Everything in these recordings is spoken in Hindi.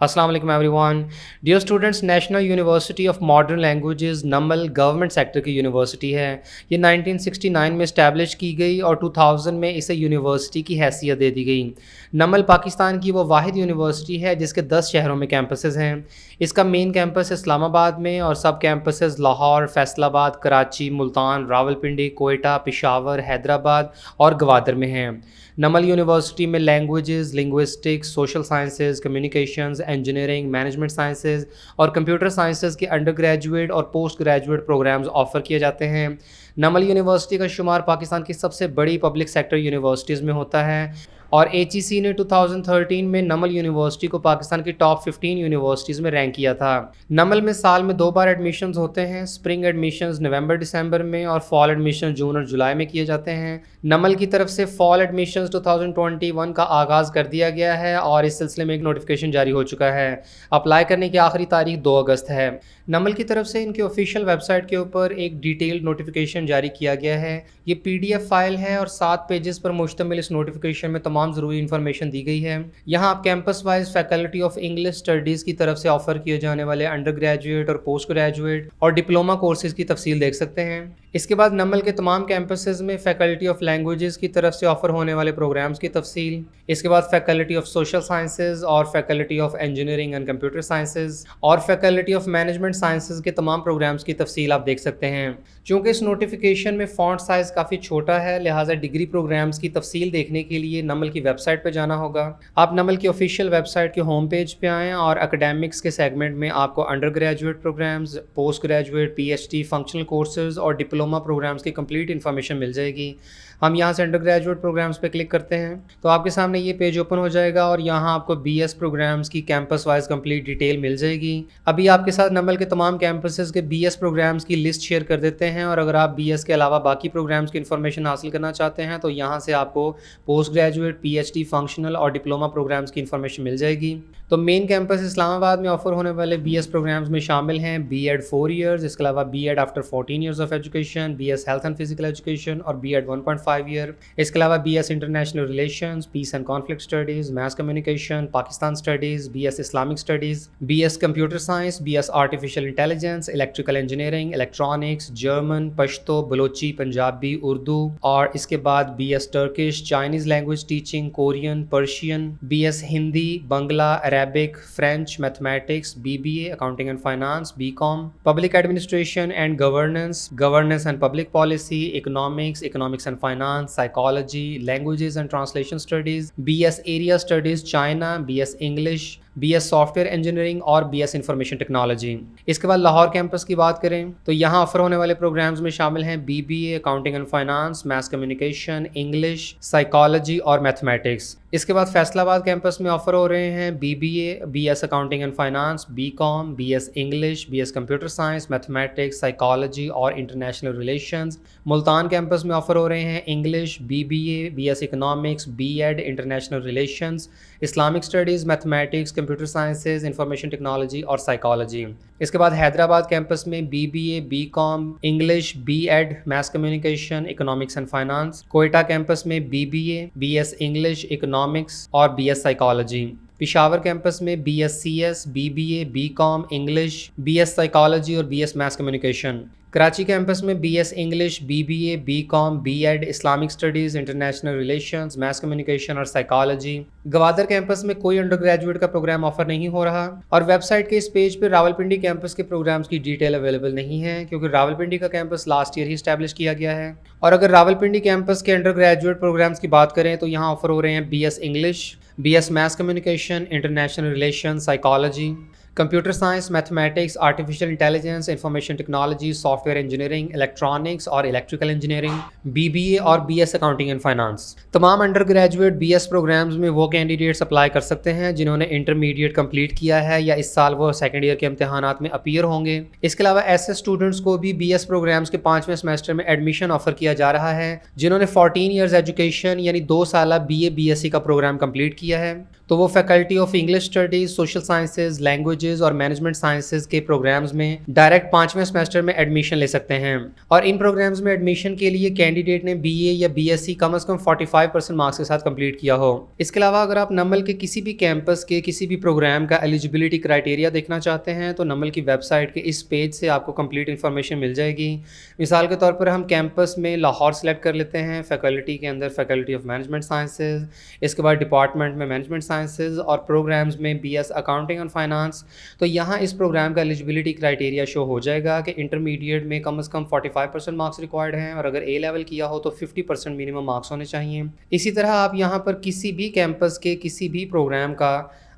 अस्सलाम वालेकुम everyone. Dear students, National University of Modern Languages NUML government sector की यूनिवर्सिटी है। ये 1969 में इस्टेब्लिश की गई और 2000 में इसे यूनिवर्सिटी की हैसियत दे दी गई। नमल पाकिस्तान की वो वाहिद यूनिवर्सिटी है जिसके 10 शहरों में कैंपसेस हैं। इसका मेन कैंपस इस्लामाबाद में और सब कैंपसेस लाहौर, फैसलाबाद, कराची, मुल्तान, रावलपिंडी, कोयटा, पेशावर, हैदराबाद और गवादर में हैं। नमल यूनिवर्सिटी में languages, linguistics, social sciences, communications, engineering, management sciences और कंप्यूटर साइंसेज के अंडर ग्रेजुएट और पोस्ट ग्रेजुएट प्रोग्राम्स ऑफ़र किए जाते हैं। नमल यूनिवर्सिटी का शुमार पाकिस्तान की सबसे बड़ी पब्लिक सेक्टर यूनिवर्सिटीज़ में होता है और HEC ने 2013 में नमल यूनिवर्सिटी को पाकिस्तान की टॉप 15 यूनिवर्सिटीज़ में रैंक किया था। नमल में साल में 2 बार एडमिशन्स होते हैं। स्प्रिंग एडमिशन्स नवंबर दिसंबर में और फॉल एडमिशन जून और जुलाई में किए जाते हैं। नमल की तरफ से फॉल एडमिशन्स 2021 का आगाज़ कर दिया गया है और इस सिलसिले में एक नोटिफिकेशन जारी हो चुका है। अप्लाई करने की आखिरी तारीख 2 अगस्त है। नमल की तरफ से इनके ऑफिशियल वेबसाइट के ऊपर एक डिटेल्ड नोटिफिकेशन जारी किया गया है। ये PDF फाइल है और 7 पेजेस पर मुश्तमिल इस नोटिफिकेशन में तमाम ज़रूरी इन्फॉर्मेशन दी गई है। यहाँ आप campus wise faculty of English studies की तरफ से ऑफ़र किए जाने वाले अंडर ग्रेजुएट और पोस्ट ग्रेजुएट और डिप्लोमा कोर्सेज़ की तफसील देख सकते हैं। इसके बाद नमल के तमाम कैंपसेस में फैकल्टी ऑफ लैंग्वेजेस की तरफ से ऑफ़र होने वाले प्रोग्राम्स की तफसील, इसके बाद फैकल्टी ऑफ सोशल साइंसेज और faculty of engineering and computer sciences और फैकल्टी ऑफ मैनेजमेंट साइंसेज के तमाम प्रोग्राम्स की तफसील आप देख सकते हैं। चूँकि इस नोटिफिकेशन में फ़ॉन्ट साइज़ काफ़ी छोटा है, लिहाजा डिग्री प्रोग्राम्स की तफसील देखने के लिए नमल की वेबसाइट पर जाना होगा। आप नमल की ऑफिशियल वेबसाइट के होम पेज पे आएँ और एकेडमिक्स के सेगमेंट में आपको undergraduate programmes, postgraduate, PhD, functional courses और डिप्लोमा प्रोग्राम्स की कंप्लीट इन्फॉर्मेशन मिल जाएगी। हम यहाँ से अंडर ग्रेजुएट प्रोग्राम्स पे क्लिक करते हैं तो आपके सामने ये पेज ओपन हो जाएगा और यहाँ आपको BS प्रोग्राम्स की कैंपस वाइज कंप्लीट डिटेल मिल जाएगी। अभी आपके साथ नमल के तमाम कैंपसेस के BS प्रोग्राम्स की लिस्ट शेयर कर देते हैं और अगर आप BS के अलावा बाकी प्रोग्राम्स की इन्फॉर्मेशन हासिल करना चाहते हैं तो यहाँ से आपको पोस्ट ग्रेजुएट, PhD, फंक्शनल और डिप्लोमा प्रोग्राम्स की इन्फॉर्मेशन मिल जाएगी। तो मेन कैंपस इस्लामाबाद में ऑफर होने वाले BS प्रोग्राम्स में शामिल हैं B.Ed 4 ईयर्स, इसके अलावा B.Ed after 14 years of education, BS health and physical education और B.Ed 1.5 ईयर। इसके अलावा BS international relations, peace and conflict studies, mass communication, Pakistan studies, BS Islamic studies, BS computer science, BS artificial intelligence, electrical engineering, electronics, German, Pashto, Balochi, Punjabi, Urdu और इसके बाद BS Turkish, Chinese language teaching, Korean, Persian, BS Hindi, Bangla, Arabic, French, mathematics, BBA accounting and finance, BCom, public administration and governance, governance and public policy, economics, economics and finance, psychology, languages and translation studies, BS area studies China, BS English, BS software engineering और BS इंफॉर्मेशन टेक्नोलॉजी। इसके बाद लाहौर कैंपस की बात करें तो यहाँ ऑफर होने वाले प्रोग्राम्स में शामिल हैं BBA accounting and finance, mass communication, English, psychology और मैथमेटिक्स। इसके बाद फैसलाबाद कैंपस में ऑफर हो रहे हैं BBA, BS accounting and finance, BCom, BS English, BS computer science, mathematics, psychology और इंटरनेशनल रिलेशंस। मुल्तान कैंपस में ऑफर हो रहे हैं English, BBA, BS economics, B.Ed international relations, Islamic studies, mathematics, computer sciences, information technology और साइकोलॉजी। इसके बाद हैदराबाद कैंपस में BBA, BCom, English, B.Ed, mass communication, economics and finance. Quetta campus में BBA, BS इंग्लिश, इकोनॉमिक्स और BS साइकोलॉजी। पेशावर कैंपस में BS CS, BBA, BCom, English, BS psychology और BS mass communication. Karachi campus में BS English, BBA, BCom, B.Ed Islamic studies, international relations, mass communication और साइकोलॉजी। गवादर कैंपस में कोई अंडर ग्रेजुएट का प्रोग्राम ऑफर नहीं हो रहा और वेबसाइट के इस पेज पर रावलपिंडी कैंपस के प्रोग्राम्स की डिटेल अवेलेबल नहीं है क्योंकि रावलपिंडी का कैंपस लास्ट ईयर ही स्टैब्लिश किया गया है। और अगर रावलपिंडी कैंपस के अंडर ग्रेजुएट प्रोग्राम्स की बात करें तो यहाँ ऑफर हो रहे हैं BS English, BS mass communication, international relation, psychology, computer science, mathematics, artificial intelligence, information technology, software engineering, electronics और इलेक्ट्रिकल इंजीनियरिंग, BBA और BS अकाउंटिंग एंड फाइनेंस। तमाम अंडर ग्रेजुएट BS प्रोग्राम्स में वो कैंडिडेट्स अप्लाई कर सकते हैं जिन्होंने इंटरमीडिएट कंप्लीट किया है या इस साल वो सेकेंड ईयर के इम्तिहानात में अपीयर होंगे। इसके अलावा ऐसे स्टूडेंट्स को भी BS प्रोग्राम्स के 5वें सेमेस्टर में एडमिशन ऑफर किया जा रहा है जिन्होंने 14 ईयर्स एजुकेशन यानी 2 साल BA BSc का प्रोग्राम कंप्लीट किया है। तो वो faculty of English studies, social sciences, languages और मैनेजमेंट साइंसेज के प्रोग्राम्स में डायरेक्ट 5वें सेमेस्टर में एडमिशन ले सकते हैं। और इन प्रोग्राम्स में एडमिशन के लिए कैंडिडेट ने बीए या बीएससी कम से कम 45% मार्क्स के साथ कंप्लीट किया हो। इसके अलावा अगर आप नमल के किसी भी कैंपस के किसी भी प्रोग्राम का एलिजिबिलिटी क्राइटेरिया देखना चाहते हैं तो नमल की वेबसाइट के इस पेज से आपको कंप्लीट इन्फॉर्मेशन मिल जाएगी। मिसाल के तौर पर हम कैंपस में लाहौर सेलेक्ट कर लेते हैं, फैकल्टी के अंदर फैकल्टी ऑफ मैनेजमेंट साइंसेज, इसके बाद डिपार्टमेंट में मैनेजमेंट साइंसेज और प्रोग्राम्स में बीएस अकाउंटिंग एंड फाइनेंस। तो यहाँ इस प्रोग्राम का एलिजिबिलिटी क्राइटेरिया शो हो जाएगा कि इंटरमीडिएट में कम से कम 45% मार्क्स रिक्वायर्ड हैं और अगर ए लेवल किया हो तो 50% मिनिमम मार्क्स होने चाहिए। इसी तरह आप यहाँ पर किसी भी कैंपस के किसी भी प्रोग्राम का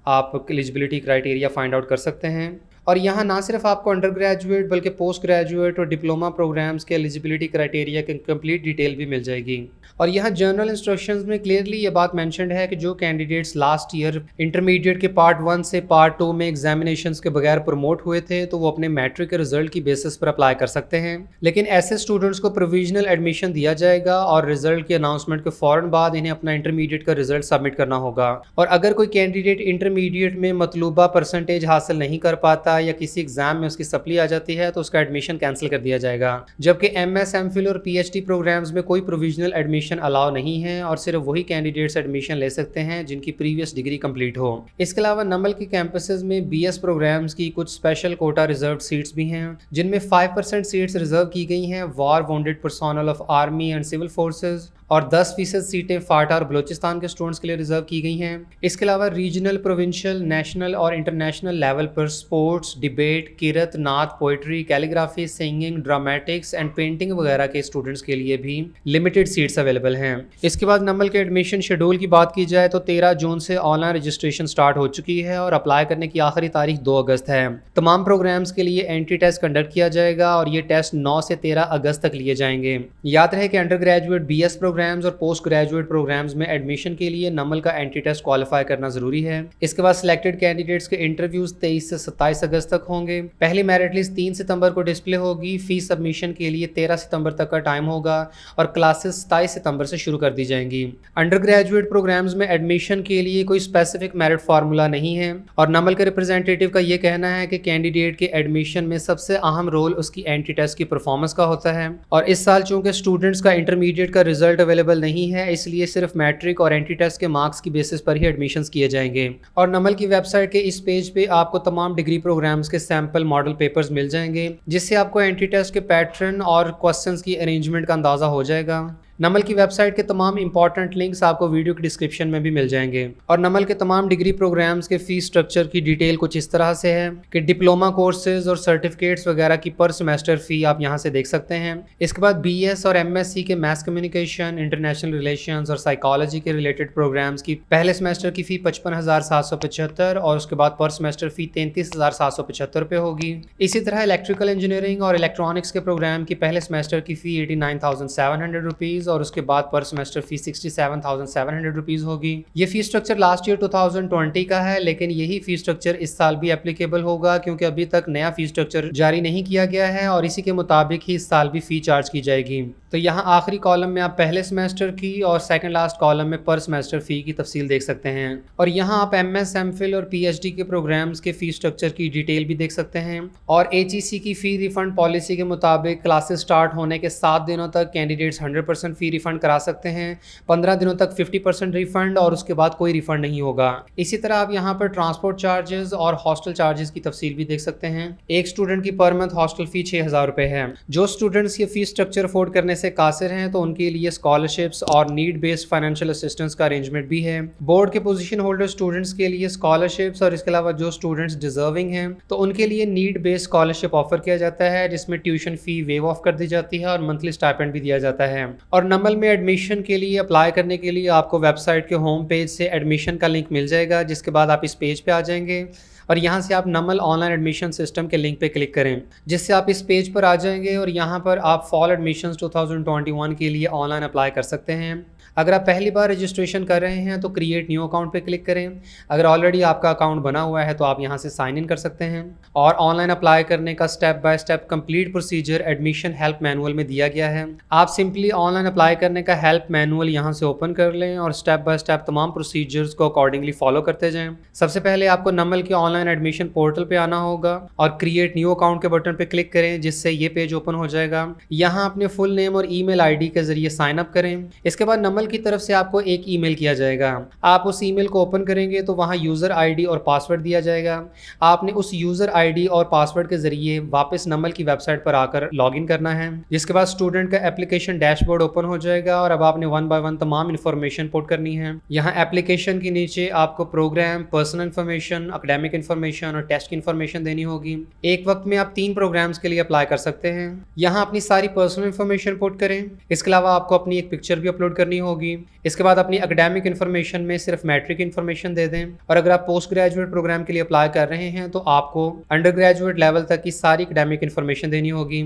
आप एलिजिबिलिटी क्राइटेरिया फाइंड आउट कर सकते हैं। और यहाँ ना सिर्फ आपको अंडर ग्रेजुएट बल्कि पोस्ट ग्रेजुएट और डिप्लोमा प्रोग्राम्स के एलिजिबिलिटी क्राइटेरिया की कंप्लीट डिटेल भी मिल जाएगी। और यहाँ जर्नल इंस्ट्रक्शंस में क्लियरली ये बात मेंशन्ड है कि जो कैंडिडेट्स लास्ट ईयर इंटरमीडिएट के पार्ट 1 से पार्ट 2 में एग्जामिनेशंस के बगैर प्रमोट हुए थे तो वो अपने मैट्रिक के रिजल्ट की बेसिस पर अप्लाई कर सकते हैं। लेकिन ऐसे स्टूडेंट्स को प्रोविजनल एडमिशन दिया जाएगा और रिजल्ट के अनाउंसमेंट के फ़ौरन बाद इन्हें अपना इंटरमीडिएट का रिजल्ट सबमिट करना होगा। और अगर कोई कैंडिडेट इंटरमीडिएट में मतलूबा परसेंटेज हासिल नहीं कर पाता या किसी एग्जाम में उसकी सप्ली आ जाती है तो उसका एडमिशन कैंसिल कर दिया जाएगा। जबकि एमएस, एमफिल और पीएचडी प्रोग्राम्स में कोई प्रोविजनल एडमिशन अलाउ नहीं है और सिर्फ वही कैंडिडेट्स एडमिशन ले सकते हैं जिनकी प्रीवियस डिग्री कंप्लीट हो। इसके अलावा नमल के कैंपसेस में बीएस प्रोग्राम्स की कुछ स्पेशल कोटा रिजर्व सीट्स भी हैं जिनमें 5% सीट्स रिजर्व की गई हैं war wounded personnel of army and civil forces और 10% सीटें फाटा और बलूचिस्तान के स्टूडेंट्स के लिए रिजर्व की गई हैं। इसके अलावा रीजनल, प्रोविंशियल, नेशनल और इंटरनेशनल लेवल पर स्पोर्ट्स, डिबेट, किरत, नात, poetry, calligraphy, singing, dramatics and painting वगैरह के स्टूडेंट्स के लिए भी लिमिटेड सीट्स अवेलेबल हैं। इसके बाद नमल के एडमिशन शेड्यूल की बात की जाए तो 13 जून से ऑनलाइन रजिस्ट्रेशन स्टार्ट हो चुकी है और अप्लाई करने की आखिरी तारीख 2 अगस्त है। तमाम प्रोग्राम्स के लिए एंट्री टेस्ट कंडक्ट किया जाएगा और ये टेस्ट 9 से 13 अगस्त तक लिए जाएंगे। याद रहे कि अंडर ग्रेजुएट बीएस प्रोग्राम्स और पोस्ट ग्रेजुएट प्रोग्राम्स में एडमिशन के लिए नमल का एंट्री टेस्ट क्वालिफाई करना जरूरी है। इसके बाद सिलेक्टेड कैंडिडेट्स के इंटरव्यूज 23 से 27 अगस्त तक होंगे। पहली मेरिट लिस्ट 3 सितंबर को डिस्प्ले होगी। फीस सबमिशन के लिए 13 सितंबर तक का टाइम होगा और क्लासेस 27 सितंबर से शुरू कर दी जाएंगी। अंडर ग्रेजुएट प्रोग्राम्स में एडमिशन के लिए कोई स्पेसिफिक मेरिट फार्मूला नहीं है और नमल के रिप्रेजेंटेटिव का ये कहना है कि कैंडिडेट के एडमिशन में सबसे अहम रोल उसकी एंट्री टेस्ट की परफॉर्मेंस का होता है। और इस साल चूंकि स्टूडेंट्स का इंटरमीडिएट का रिजल्ट अवेलेबल नहीं है इसलिए सिर्फ मैट्रिक और एंट्री टेस्ट के मार्क्स की बेसिस पर ही एडमिशंस किए जाएंगे। और नमल की वेबसाइट के इस पेज पे आपको तमाम डिग्री प्रोग्राम्स के सैंपल मॉडल पेपर्स मिल जाएंगे जिससे आपको एंट्री टेस्ट के पैटर्न और क्वेश्चंस की अरेंजमेंट का अंदाजा हो जाएगा। नमल की वेबसाइट के तमाम इंपॉर्टेंट लिंक्स आपको वीडियो के डिस्क्रिप्शन में भी मिल जाएंगे। और नमल के तमाम डिग्री प्रोग्राम्स के फीस स्ट्रक्चर की डिटेल कुछ इस तरह से है कि डिप्लोमा कोर्सेज और सर्टिफिकेट्स वगैरह की पर सेमेस्टर फ़ी आप यहाँ से देख सकते हैं। इसके बाद बीएस और एमएससी के मैथ कम्युनिकेशन, इंटरनेशनल रिलेशंस और साइकोलॉजी के रिलेटेड प्रोग्राम्स की पहले सेमेस्टर की फ़ी 55,775 और उसके बाद पर सेमेस्टर फ़ी 33,775 रुपये होगी। इसी तरह इलेक्ट्रिकल इंजीनियरिंग और इलेक्ट्रॉनिक्स के प्रोग्राम की पहले सेमेस्टर की फ़ी 89,700 रुपीज़ और उसके बाद पर सेमेस्टर फी 67,700 रुपीज़ होगी। ये फी स्ट्रक्चर लास्ट ईयर 2020 का है लेकिन यही फी स्ट्रक्चर इस साल भी एप्लीकेबल होगा क्योंकि अभी तक नया फी स्ट्रक्चर जारी नहीं किया गया है और इसी के मुताबिक ही इस साल भी फ़ी चार्ज की जाएगी। तो यहाँ आखिरी कॉलम में आप पहले सेमेस्टर की और सेकंड लास्ट कॉलम में पर सेमेस्टर फ़ी की तफसील देख सकते हैं। और यहाँ आप एमएस, एमफिल और पीएचडी के प्रोग्राम्स के फ़ी स्ट्रक्चर की डिटेल भी देख सकते हैं। और एचईसी की फ़ी रिफंड पॉलिसी के मुताबिक क्लासेस स्टार्ट होने के 7 दिनों तक कैंडिडेट्स 100% फ़ी रिफंड करा सकते हैं, 15 दिनों तक 50% रिफंड और उसके बाद कोई रिफंड नहीं होगा। इसी तरह आप यहाँ पर ट्रांसपोर्ट चार्जेस और हॉस्टल चार्जेस की तफसील भी देख सकते हैं। एक स्टूडेंट की पर मंथ हॉस्टल फ़ी 6,000 रुपये है। जो स्टूडेंट्स ये फ़ी स्ट्रक्चर अफोर्ड करने से कासिर हैं तो उनके लिए स्कॉलरशिप्स और नीड बेस्ड फाइनेंशियल असिस्टेंस का अरेंजमेंट भी है। बोर्ड के पोजीशन होल्डर स्टूडेंट्स के लिए स्कॉलरशिप्स और इसके अलावा जो स्टूडेंट्स डिजर्विंग हैं तो उनके लिए नीड बेस्ड स्कॉलरशिप ऑफर किया जाता है जिसमें ट्यूशन फ़ी वेव ऑफ कर दी जाती है और मंथली स्टाइपेंड भी दिया जाता है। और नमल में एडमिशन के लिए अप्लाई करने के लिए आपको वेबसाइट के होम पेज से एडमिशन का लिंक मिल जाएगा जिसके बाद आप इस पेज पे आ जाएंगे और यहाँ से आप नमल ऑनलाइन एडमिशन सिस्टम के लिंक पे क्लिक करें, जिससे आप इस पेज पर आ जाएंगे और यहाँ पर आप फॉल एडमिशन्स 2021 के लिए ऑनलाइन अप्लाई कर सकते हैं। अगर आप पहली बार रजिस्ट्रेशन कर रहे हैं तो क्रिएट न्यू अकाउंट पे क्लिक करें। अगर ऑलरेडी आपका अकाउंट बना हुआ है तो आप यहाँ से साइन इन कर सकते हैं। और ऑनलाइन अप्लाई करने का step by step complete procedure admission help manual में दिया गया है। आप सिंपली ऑनलाइन अप्लाई करने का हेल्प मैनुअल यहाँ से ओपन कर लें और स्टेप बाय स्टेप तमाम प्रोसीजर्स को अकॉर्डिंगली फॉलो करते जाएं। सबसे पहले आपको नमल के ऑनलाइन एडमिशन पोर्टल पे आना होगा और क्रिएट न्यू अकाउंट के बटन पे क्लिक करें, जिससे ये पेज ओपन हो जाएगा। यहाँ अपने फुल नेम और ईमेल आईडी के जरिए साइन अप करें। इसके बाद नमल की तरफ से आपको एक ईमेल किया जाएगा। आप उस ईमेल को ओपन करेंगे तो वहाँ यूज़र आईडी और पासवर्ड दिया जाएगा। आपने उस यूज़र आईडी और पासवर्ड के जरिए वापस नमल की वेबसाइट पर आकर लॉगिन करना है, जिसके बाद स्टूडेंट का एप्लीकेशन डैशबोर्ड ओपन हो जाएगा और अब आपने वन बाय वन तमाम इन्फॉर्मेशन पुट करनी है। यहाँ एप्लीकेशन के नीचे आपको program, personal information, academic information और टेस्ट की इन्फॉर्मेशन देनी होगी। एक वक्त में आप 3 प्रोग्राम्स के लिए अप्लाई कर सकते हैं। यहाँ अपनी सारी पर्सनल इन्फॉर्मेशन पुट करें। इसके अलावा आपको अपनी एक पिक्चर भी अपलोड करनी होगी। इसके बाद अपनी एकेडमिक इन्फॉर्मेशन में सिर्फ मैट्रिक इन्फॉर्मेशन दे दें। और अगर आप पोस्ट ग्रेजुएट प्रोग्राम के लिए अप्लाई कर रहे हैं तो आपको अंडर ग्रेजुएट लेवल तक की सारी एकेडमिक इन्फॉर्मेशन देनी होगी।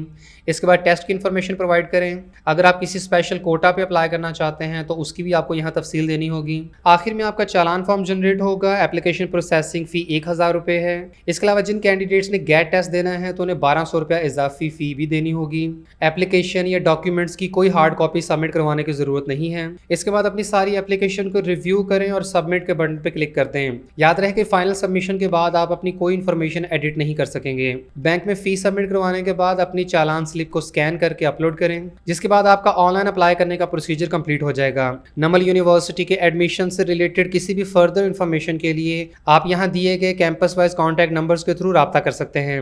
इसके बाद टेस्ट की इन्फॉर्मेशन प्रोवाइड करें। अगर आप किसी स्पेशल कोटा पे अप्लाई करना चाहते हैं तो उसकी भी आपको यहाँ तफसील देनी होगी। आखिर में आपका चालान फॉर्म जनरेट होगा। एप्लीकेशन प्रोसेसिंग फ़ी 1000 रुपये है। इसके अलावा जिन कैंडिडेट्स ने गेट टेस्ट देना है तो उन्हें 1200 रुपया इजाफी फ़ी भी देनी होगी। एप्लीकेशन या डॉक्यूमेंट्स की कोई हार्ड कॉपी सबमिट करवाने की ज़रूरत नहीं है। इसके बाद अपनी सारी एप्लीकेशन को रिव्यू करें और सबमिट के बटन पर क्लिक करते हैं। याद रहे कि फाइनल सबमिशन के बाद आप अपनी कोई इन्फॉर्मेशन एडिट नहीं कर सकेंगे। बैंक में फ़ीस सबमिट करवाने के बाद अपनी चालान स्लिप को स्कैन करके अपलोड करें, जिसके बाद आपका ऑनलाइन अप्लाई करने का प्रोसीजर कंप्लीट हो जाएगा। नमल यूनिवर्सिटी के एडमिशन से रिलेटेड किसी भी फर्दर इन्फॉर्मेशन के लिए आप यहाँ दिए गए कैंपस वाइज कॉन्टैक्ट नंबर्स के थ्रू रब्ता कर सकते हैं।